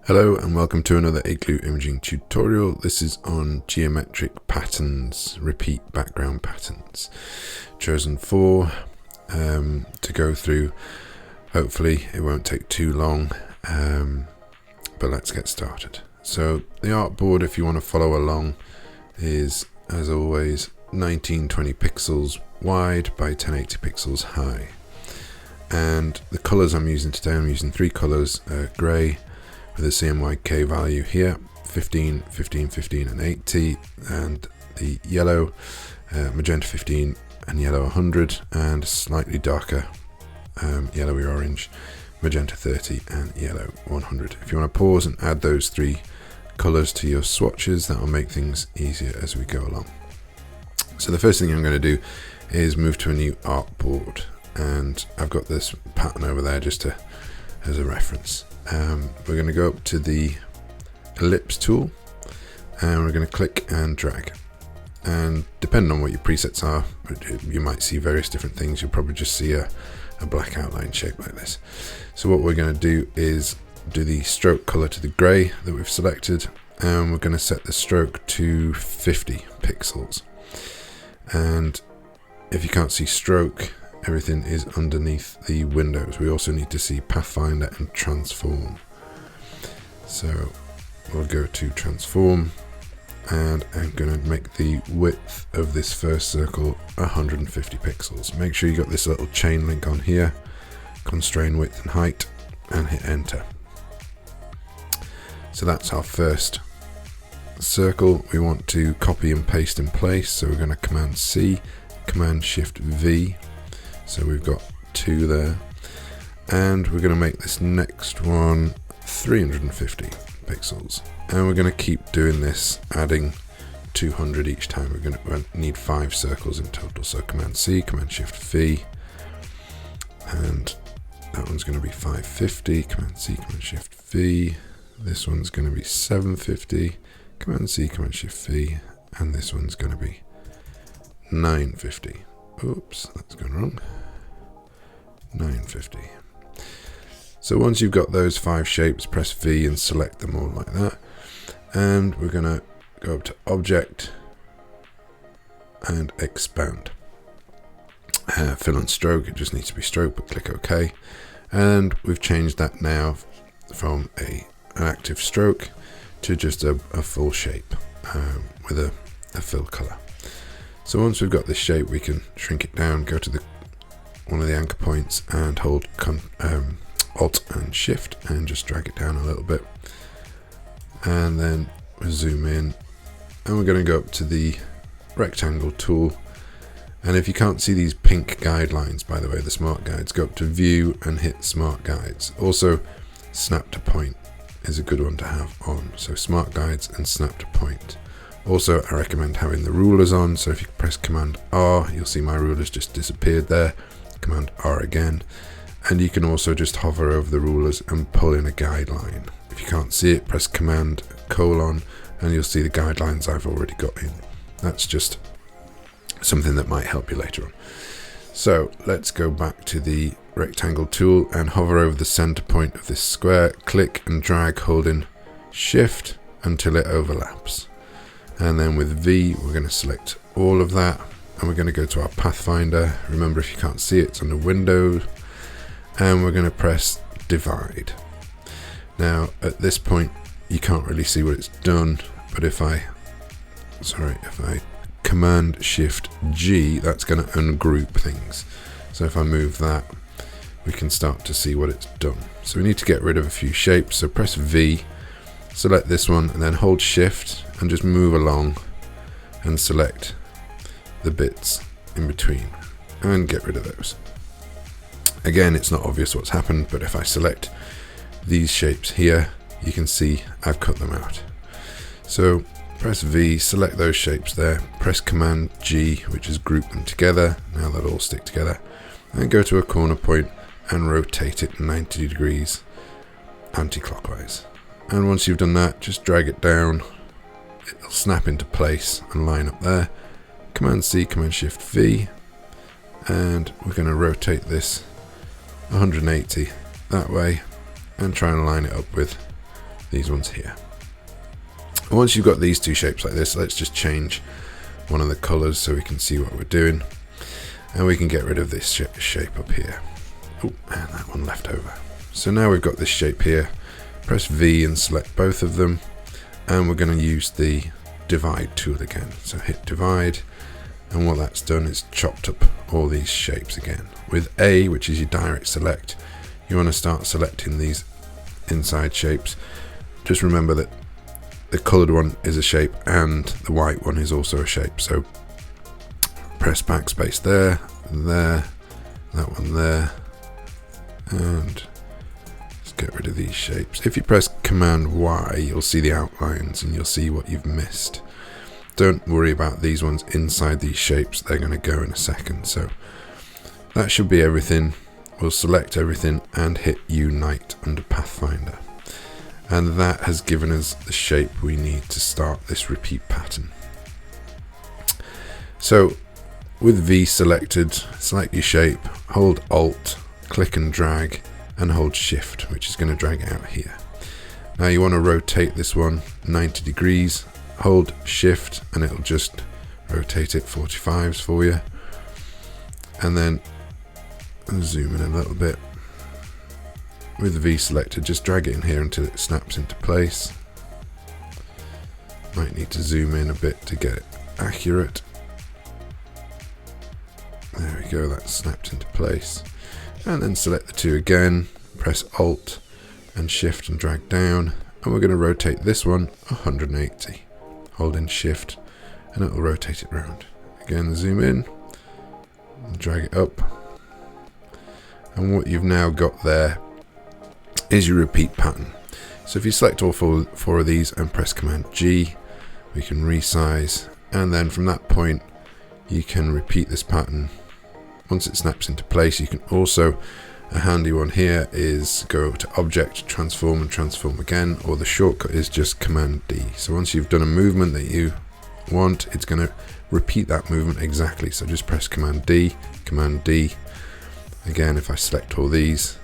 Hello and welcome to another Igloo imaging tutorial. This is on geometric patterns, repeat background patterns. Chosen 4 to go through. Hopefully it won't take too long, but let's get started. So the artboard, if you want to follow along, is as always 1920 pixels wide by 1080 pixels high. And the colours I'm using today, I'm using 3 colours, grey, with a CMYK value here, 15, 15, 15 and 80, and the yellow, magenta 15 and yellow 100, and slightly darker yellowy orange, magenta 30 and yellow 100. If you want to pause and add those 3 colours to your swatches, that will make things easier as we go along. So the first thing I'm going to do is move to a new artboard, and I've got this pattern over there just as a reference. We're going to go up to the ellipse tool and we're going to click and drag, and depending on what your presets are, you might see various different things. You'll probably just see a black outline shape like this. So what we're going to do is do the stroke color to the gray that we've selected, and we're going to set the stroke to 50 pixels. And if you can't see stroke, everything is underneath the windows. We also need to see Pathfinder and Transform. So we'll go to Transform, and I'm going to make the width of this first circle 150 pixels. Make sure you got this little chain link on here, constrain width and height, and hit enter. So that's our first circle. We want to copy and paste in place, so we're going to Command C, Command Shift V. So we've got 2 there, and we're going to make this next one 350 pixels, and we're going to keep doing this, adding 200 each time. We're going to need 5 circles in total. So Command C, Command Shift V, and that one's going to be 550. Command C, Command Shift V. This one's going to be 750. Command C, Command Shift V, and this one's going to be 950. Oops, that's gone wrong. 950. So once you've got those 5 shapes, press V and select them all like that. And we're going to go up to Object and Expand. Fill and stroke, it just needs to be stroke, but click OK. And we've changed that now from an active stroke to just a full shape with a fill color. So once we've got this shape, we can shrink it down, go to one of the anchor points and hold Alt and Shift and just drag it down a little bit. And then we'll zoom in, and we're going to go up to the rectangle tool. And if you can't see these pink guidelines, by the way, the smart guides, go up to View and hit Smart Guides. Also, Snap to Point is a good one to have on. So Smart Guides and Snap to Point. Also, I recommend having the rulers on, so if you press Command R, you'll see my rulers just disappeared there. Command R again, and you can also just hover over the rulers and pull in a guideline. If you can't see it, press Command colon, and you'll see the guidelines I've already got in. That's just something that might help you later on. So let's go back to the rectangle tool and hover over the center point of this square, click and drag holding Shift until it overlaps. And then with V, we're going to select all of that, and we're going to go to our Pathfinder. Remember, if you can't see it, it's under Windows, and we're going to press Divide. Now, at this point, you can't really see what it's done, but if I Command Shift G, that's going to ungroup things. So if I move that, we can start to see what it's done. So we need to get rid of a few shapes. So press V, select this one, and then hold Shift and just move along and select the bits in between and get rid of those. Again, it's not obvious what's happened, but if I select these shapes here, you can see I've cut them out. So press V, select those shapes there, press Command G, which is group them together. Now they'll all stick together, and go to a corner point and rotate it 90 degrees anti-clockwise. And once you've done that, just drag it down. It'll snap into place and line up there. Command C, Command Shift V, and we're going to rotate this 180 that way and try and line it up with these ones here. Once you've got these two shapes like this, let's just change one of the colors so we can see what we're doing, and we can get rid of this shape up here. Oh, and that one left over. So now we've got this shape here. Press V and select both of them, and we're going to use the divide tool again. So hit divide, and what that's done is chopped up all these shapes again. With A, which is your direct select, you want to start selecting these inside shapes. Just remember that the colored one is a shape and the white one is also a shape. So press backspace there, that one there, and let's get rid of these shapes. If you press Command Y, you'll see the outlines and you'll see what you've missed. Don't worry about these ones inside these shapes, they're going to go in a second. So that should be everything. We'll select everything and hit Unite under Pathfinder. And that has given us the shape we need to start this repeat pattern. So with V selected, select your shape, hold Alt, click and drag, and hold Shift, which is going to drag it out here. Now you want to rotate this one 90 degrees, hold Shift, and it'll just rotate it 45s for you. And then zoom in a little bit. With the V selected, just drag it in here until it snaps into place. Might need to zoom in a bit to get it accurate. There we go, that's snapped into place. And then select the two again, press Alt and Shift and drag down, and we're going to rotate this one 180. Holding Shift and it will rotate it round. Again, zoom in, and drag it up. And what you've now got there is your repeat pattern. So if you select all four of these and press Command G, we can resize, and then from that point you can repeat this pattern. Once it snaps into place, you can also, a handy one here is go to Object, Transform and Transform again, or the shortcut is just Command D. So once you've done a movement that you want, it's going to repeat that movement exactly. So just press Command D, Command D. Again, if I select all these,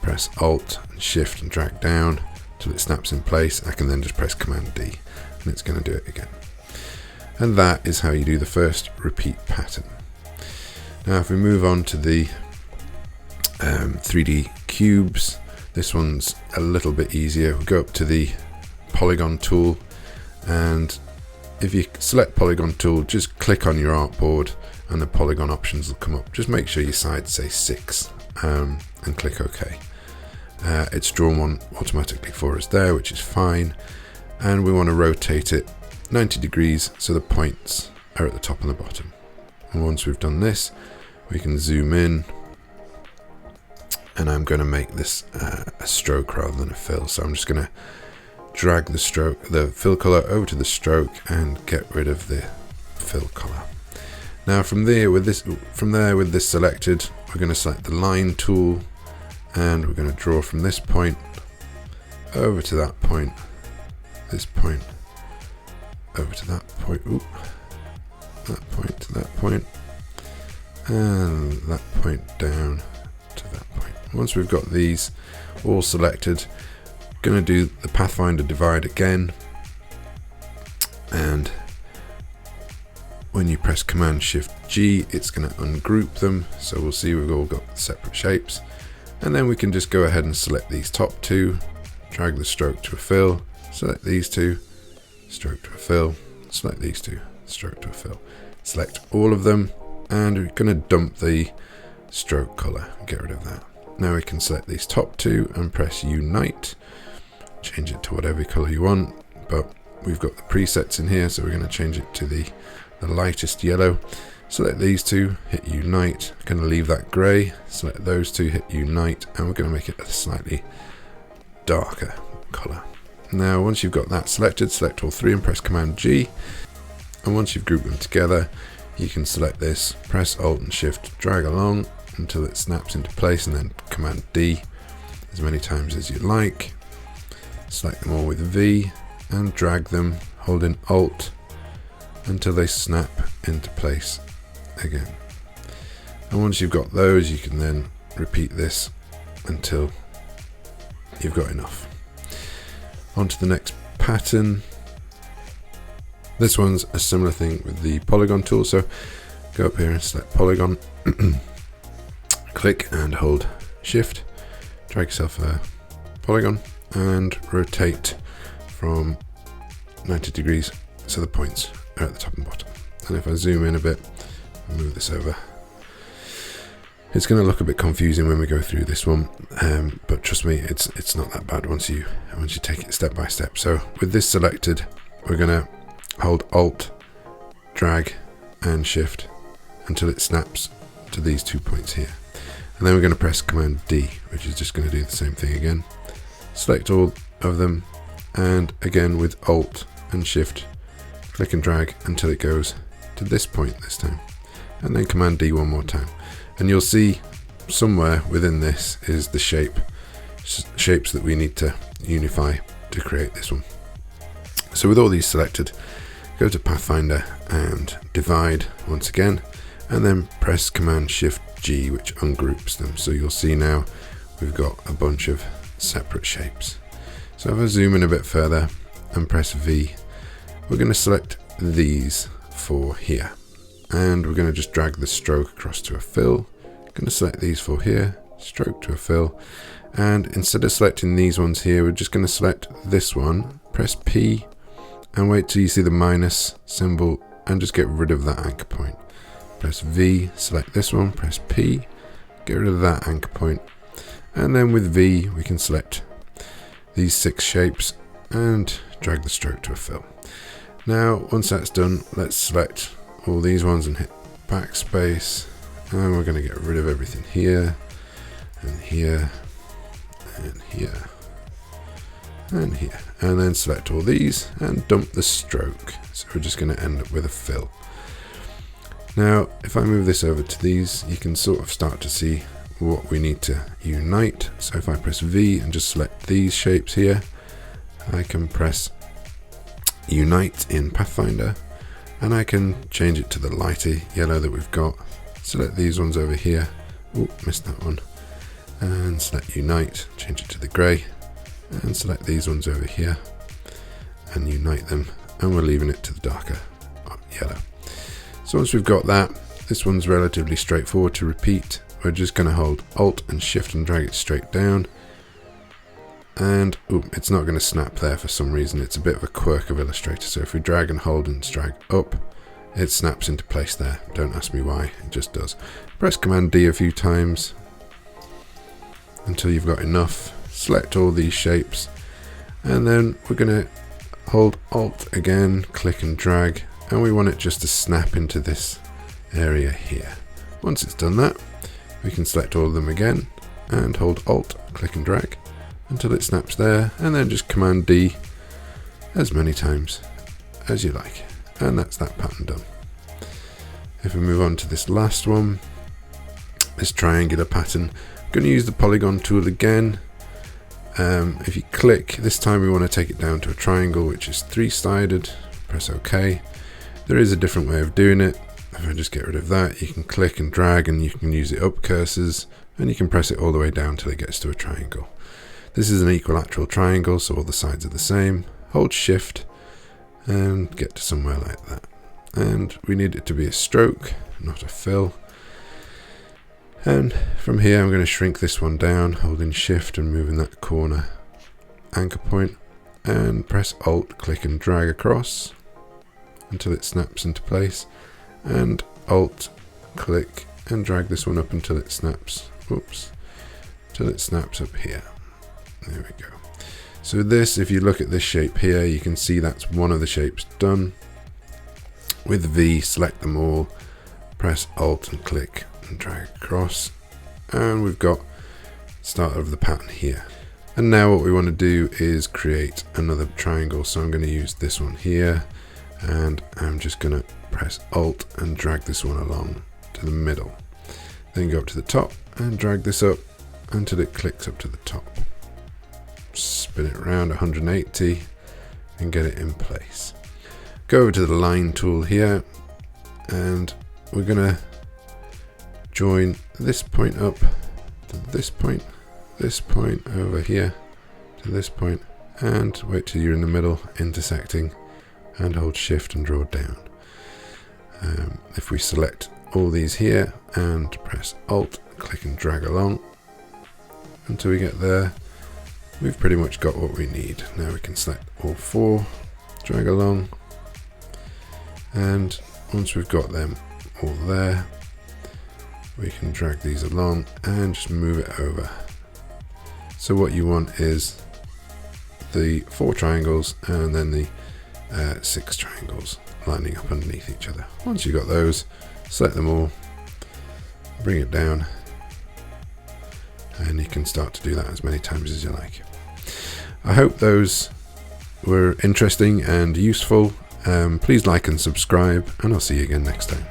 press Alt and Shift and drag down till it snaps in place, I can then just press Command D and it's going to do it again. And that is how you do the first repeat pattern. Now if we move on to the 3D cubes, this one's a little bit easier. We'll go up to the polygon tool, and if you select polygon tool, just click on your artboard and the polygon options will come up. Just make sure your sides say 6 and click OK. It's drawn one automatically for us there, which is fine, and we want to rotate it 90 degrees so the points are at the top and the bottom. And once we've done this, we can zoom in, and I'm going to make this a stroke rather than a fill. So I'm just going to drag the fill color over to the stroke and get rid of the fill color. Now from there with this selected, we're going to select the line tool, and we're going to draw from this point over to that point, this point over to that point, that point to that point, and that point down to that point. Once we've got these all selected, going to do the Pathfinder divide again, and when you press Command Shift G, it's going to ungroup them, so we'll see we've all got separate shapes. And then we can just go ahead and select these top two, drag the stroke to a fill, select these two, stroke to a fill, select these two, stroke to a fill. Select all of them, and we're going to dump the stroke color and get rid of that. Now we can select these top two and press Unite, change it to whatever color you want, but we've got the presets in here, so we're going to change it to the lightest yellow. Select these two, hit Unite. I'm going to leave that grey, select those two, hit Unite, and we're going to make it a slightly darker color. Now once you've got that selected, select all three and press Command G, and once you've grouped them together, you can select this, press Alt and Shift, drag along until it snaps into place, and then Command D as many times as you like. Select them all with V and drag them holding Alt until they snap into place again. And once you've got those, you can then repeat this until you've got enough. On to the next pattern. This one's a similar thing with the polygon tool, so go up here and select polygon, click and hold shift, drag yourself a polygon and rotate from 90 degrees so the points are at the top and bottom. And if I zoom in a bit and move this over, it's going to look a bit confusing when we go through this one, but trust me, it's not that bad once you take it step by step. So with this selected, we're going to hold Alt, drag and shift until it snaps to these 2 points here. And then we're going to press Command D, which is just going to do the same thing again. Select all of them, and again with Alt and Shift, click and drag until it goes to this point this time. And then Command D one more time. And you'll see somewhere within this is the shapes that we need to unify to create this one. So with all these selected, go to Pathfinder and divide once again, and then press Command Shift G, which ungroups them. So you'll see now we've got a bunch of separate shapes. So if I zoom in a bit further and press V, we're going to select these four here, and we're going to just drag the stroke across to a fill. Going to select these four here, stroke to a fill, and instead of selecting these ones here, we're just going to select this one, press P, and wait till you see the minus symbol and just get rid of that anchor point. Press V, select this one, press P, get rid of that anchor point, and then with V we can select these 6 shapes and drag the stroke to a fill. Now once that's done, let's select all these ones and hit backspace, and we're going to get rid of everything here and here and here and here, and then select all these and dump the stroke. So we're just going to end up with a fill. Now if I move this over to these, you can sort of start to see what we need to unite. So if I press V and just select these shapes here, I can press Unite in Pathfinder, and I can change it to the lighter yellow that we've got. Select these ones over here. Oh, missed that one. And select Unite, change it to the grey, and select these ones over here and unite them, and we're leaving it to the darker yellow. So once we've got that, this one's relatively straightforward to repeat. We're just going to hold Alt and Shift and drag it straight down, and it's not going to snap there for some reason. It's a bit of a quirk of Illustrator. So if we drag and hold and drag up, it snaps into place there. Don't ask me why, it just does. Press Command D a few times until you've got enough. Select all these shapes, and then we're going to hold Alt again, click and drag, and we want it just to snap into this area here. Once it's done that, we can select all of them again and hold Alt, click and drag until it snaps there, and then just Command D as many times as you like, and that's that pattern done. If we move on to this last one, this triangular pattern, I'm going to use the polygon tool again. If you click, this time we want to take it down to a triangle which is 3-sided, press OK. There is a different way of doing it. If I just get rid of that, you can click and drag, and you can use the up cursors, and you can press it all the way down till it gets to a triangle. This is an equilateral triangle, so all the sides are the same. Hold Shift and get to somewhere like that. And we need it to be a stroke, not a fill. And from here I'm going to shrink this one down, holding Shift and moving that corner anchor point, and press Alt, click and drag across until it snaps into place, and Alt, click and drag this one up until it snaps, until it snaps up here. There we go. So this, if you look at this shape here, you can see that's one of the shapes done. With V, select them all, press Alt and click and drag across, and we've got start of the pattern here. And now what we want to do is create another triangle, so I'm going to use this one here, and I'm just going to press Alt and drag this one along to the middle, then go up to the top and drag this up until it clicks up to the top. Spin it around 180 and get it in place. Go over to the line tool here, and we're going to join this point up to this point over here to this point, and wait till you're in the middle, intersecting, and hold shift and draw down. If we select all these here and press Alt, click and drag along until we get there, we've pretty much got what we need. Now we can select all four, drag along, and once we've got them all there, we can drag these along and just move it over. So what you want is the 4 triangles and then the 6 triangles lining up underneath each other. Once you've got those, select them all, bring it down, and you can start to do that as many times as you like. I hope those were interesting and useful. Please like and subscribe, and I'll see you again next time.